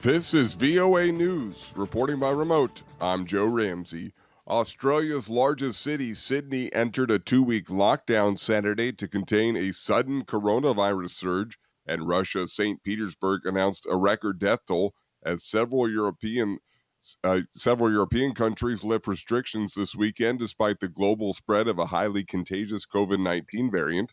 This is VOA News. Reporting by remote, I'm Joe Ramsey. Australia's largest city, Sydney, entered a 2-week lockdown Saturday to contain a sudden coronavirus surge, and Russia's St. Petersburg announced a record death toll as several European countries lift restrictions this weekend despite the global spread of a highly contagious COVID-19 variant.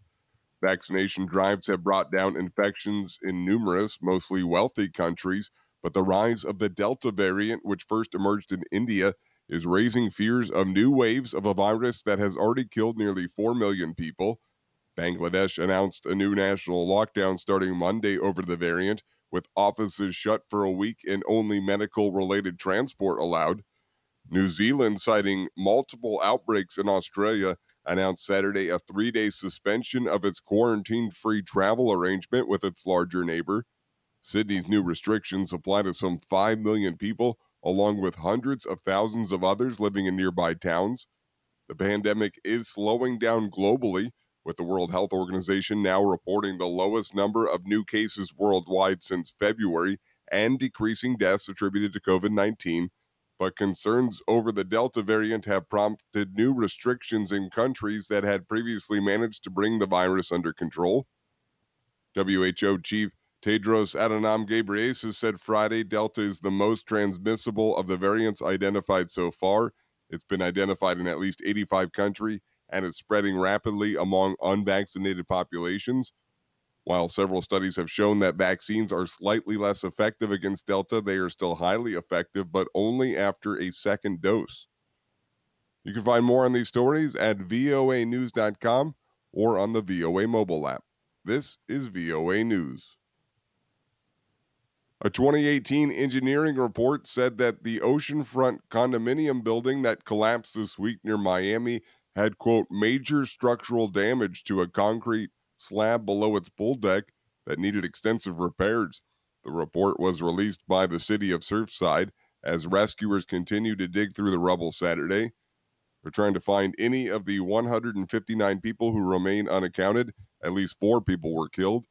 Vaccination drives have brought down infections in numerous, mostly wealthy countries, but the rise of the Delta variant, which first emerged in India, is raising fears of new waves of a virus that has already killed nearly 4 million people. Bangladesh announced a new national lockdown starting Monday over the variant, with offices shut for a week and only medical related transport allowed. New Zealand, citing multiple outbreaks in Australia, announced Saturday a 3-day suspension of its quarantine-free travel arrangement with its larger neighbor. Sydney's new restrictions apply to some 5 million people, along with hundreds of thousands of others living in nearby towns. The pandemic is slowing down globally, with the World Health Organization now reporting the lowest number of new cases worldwide since February and decreasing deaths attributed to COVID-19. But concerns over the Delta variant have prompted new restrictions in countries that had previously managed to bring the virus under control. WHO Chief Tedros Adhanom Ghebreyesus said Friday Delta is the most transmissible of the variants identified so far. It's been identified in at least 85 countries, and it's spreading rapidly among unvaccinated populations. While several studies have shown that vaccines are slightly less effective against Delta, they are still highly effective, but only after a second dose. You can find more on these stories at voanews.com or on the VOA mobile app. This is VOA News. A 2018 engineering report said that the oceanfront condominium building that collapsed this week near Miami had, quote, major structural damage to a concrete slab below its pool deck that needed extensive repairs. The report was released by the city of Surfside as rescuers continue to dig through the rubble Saturday. They're trying to find any of the 159 people who remain unaccounted. At least 4 people were killed.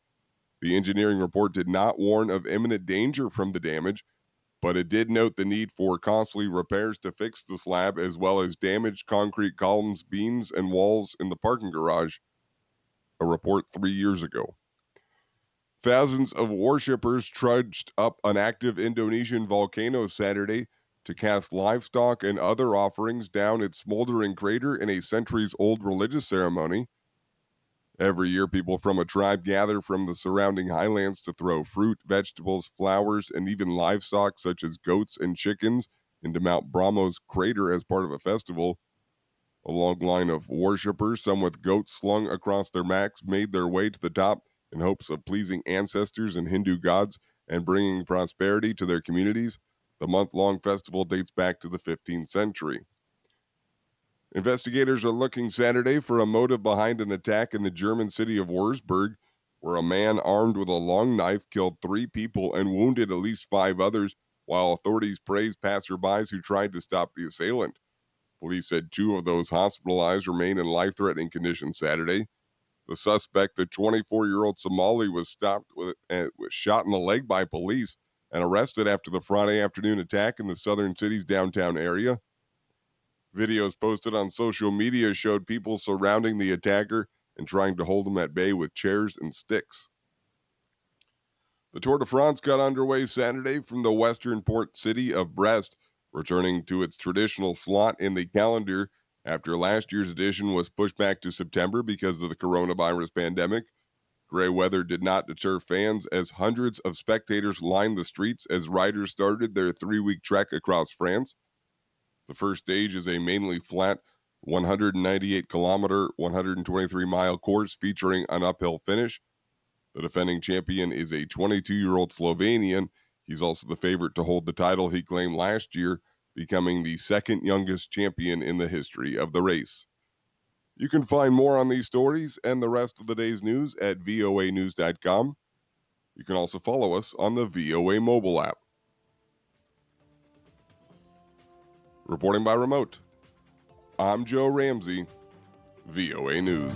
The engineering report did not warn of imminent danger from the damage, but it did note the need for costly repairs to fix the slab, as well as damaged concrete columns, beams, and walls in the parking garage. A report 3 years ago. Thousands of worshippers trudged up an active Indonesian volcano Saturday to cast livestock and other offerings down its smoldering crater in a centuries-old religious ceremony. Every year, people from a tribe gather from the surrounding highlands to throw fruit, vegetables, flowers, and even livestock such as goats and chickens into Mount Bromo's crater as part of a festival. A long line of worshippers, some with goats slung across their backs, made their way to the top in hopes of pleasing ancestors and Hindu gods and bringing prosperity to their communities. The month-long festival dates back to the 15th century. Investigators are looking Saturday for a motive behind an attack in the German city of Wurzburg, where a man armed with a long knife killed 3 people and wounded at least 5 others, while authorities praised passerbys who tried to stop the assailant. Police said 2 of those hospitalized remain in life-threatening condition Saturday. The suspect, the 24-year-old Somali, was shot in the leg by police and arrested after the Friday afternoon attack in the southern city's downtown area. Videos posted on social media showed people surrounding the attacker and trying to hold him at bay with chairs and sticks. The Tour de France got underway Saturday from the western port city of Brest, returning to its traditional slot in the calendar after last year's edition was pushed back to September because of the coronavirus pandemic. Gray weather did not deter fans as hundreds of spectators lined the streets as riders started their 3-week trek across France. The first stage is a mainly flat 198-kilometer, 123-mile course featuring an uphill finish. The defending champion is a 22-year-old Slovenian. He's also the favorite to hold the title he claimed last year, becoming the second youngest champion in the history of the race. You can find more on these stories and the rest of the day's news at voanews.com. You can also follow us on the VOA mobile app. Reporting by remote, I'm Joe Ramsey, VOA News.